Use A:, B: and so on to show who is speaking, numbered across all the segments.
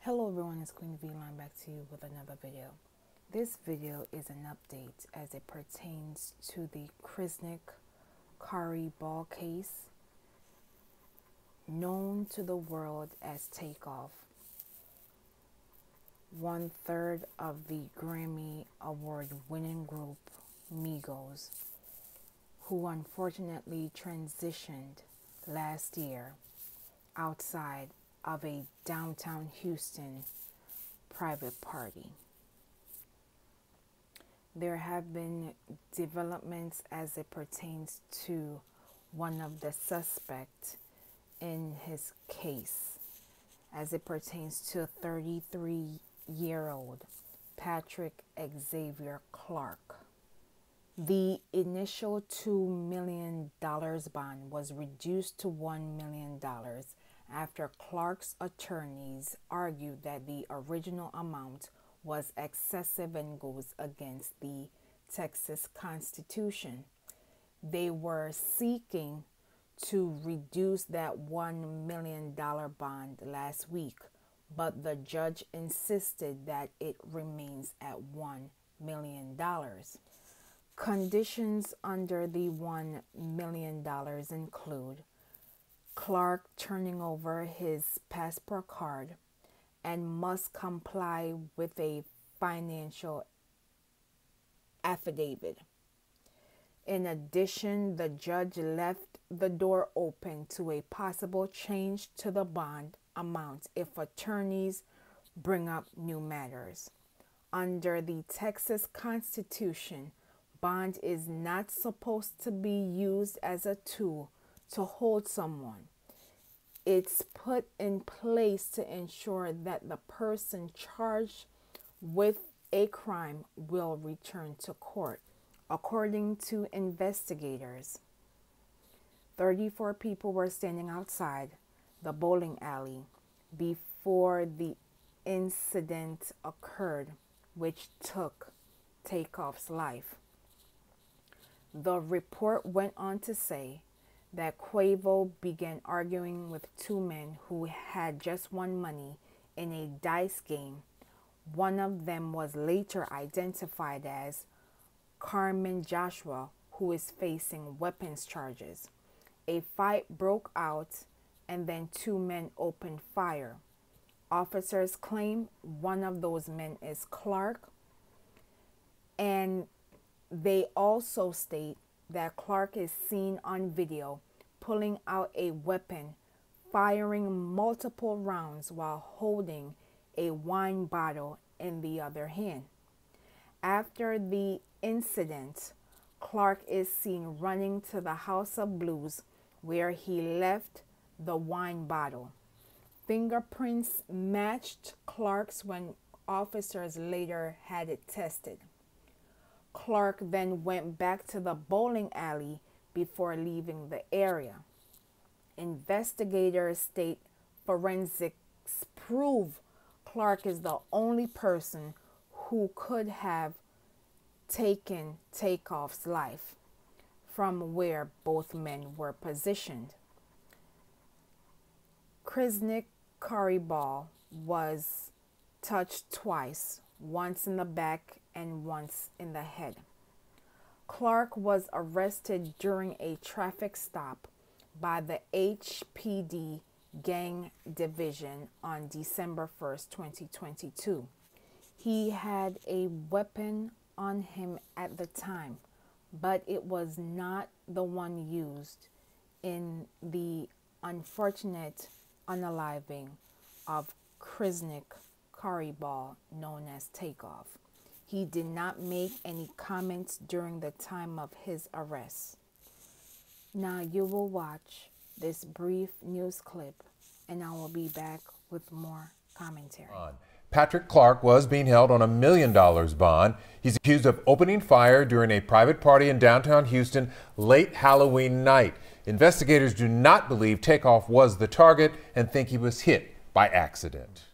A: Hello everyone, it's Queen V Line back to you with another video. This video is an update as it pertains to the Kirsnick Khari Ball case, known to the world as Takeoff. 1/3 of the Grammy Award winning group Migos, who unfortunately transitioned last year outside of a downtown Houston private party. There have been developments as it pertains to one of the suspects in his case, as it pertains to 33-year-old Patrick Xavier Clark. The initial $2 million bond was reduced to $1 million after Clark's attorneys argued that the original amount was excessive and goes against the Texas Constitution. They were seeking to reduce that $1 million bond last week, but the judge insisted that it remains at $1 million. Conditions under the $1 million include Clark turning over his passport card and must comply with a financial affidavit. In addition, the judge left the door open to a possible change to the bond amount if attorneys bring up new matters. Under the Texas Constitution, bond is not supposed to be used as a tool to hold someone. It's put in place to ensure that the person charged with a crime will return to court. According to investigators, 34 people were standing outside the bowling alley before the incident occurred, which took Takeoff's life. The report went on to say that Quavo began arguing with two men who had just won money in a dice game. One of them was later identified as Carmen Joshua, who is facing weapons charges. A fight broke out and then two men opened fire. Officers claim one of those men is Clark, and they also state that Clark is seen on video pulling out a weapon, firing multiple rounds while holding a wine bottle in the other hand. After the incident, Clark is seen running to the House of Blues where he left the wine bottle. Fingerprints matched Clark's when officers later had it tested. Clark then went back to the bowling alley before leaving the area. Investigators state forensics prove Clark is the only person who could have taken Takeoff's life from where both men were positioned. Kirsnick Khari Ball was touched twice, once in the back and once in the head. Clark was arrested during a traffic stop by the HPD Gang Division on December 1st, 2022. He had a weapon on him at the time, but it was not the one used in the unfortunate unaliving of Kirsnick Khari Ball, known as Takeoff. He did not make any comments during the time of his arrest. Now you will watch this brief news clip and I will be back with more commentary.
B: Patrick Clark was being held on $1 million bond. He's accused of opening fire during a private party in downtown Houston late Halloween night. Investigators do not believe Takeoff was the target and think he was hit by accident.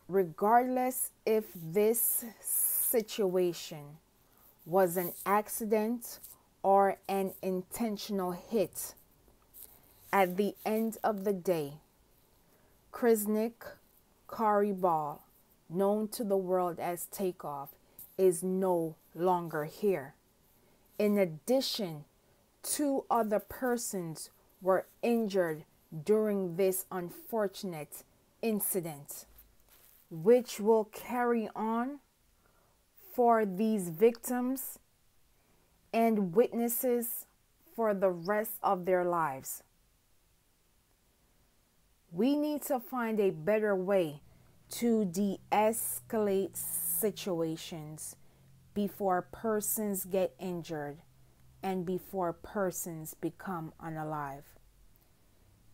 A: Regardless if this situation was an accident or an intentional hit, at the end of the day, Kirsnick Khari Ball, known to the world as Takeoff, is no longer here. In addition, 2 other persons were injured during this unfortunate incident, which will carry on for these victims and witnesses for the rest of their lives. We need to find a better way to de-escalate situations before persons get injured and before persons become unalive.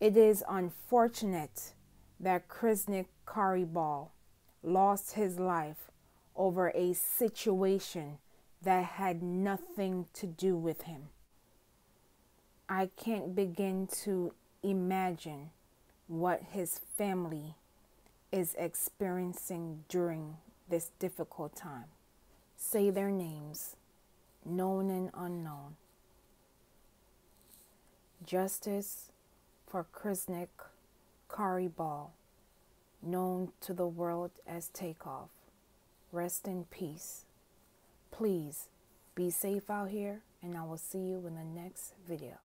A: It is unfortunate that Kirsnick Khari Ball lost his life over a situation that had nothing to do with him. I can't begin to imagine what his family is experiencing during this difficult time. Say their names, known and unknown. Justice for Kirsnick Khari Ball, known to the world as Takeoff. Rest in peace. Please be safe out here, and I will see you in the next video.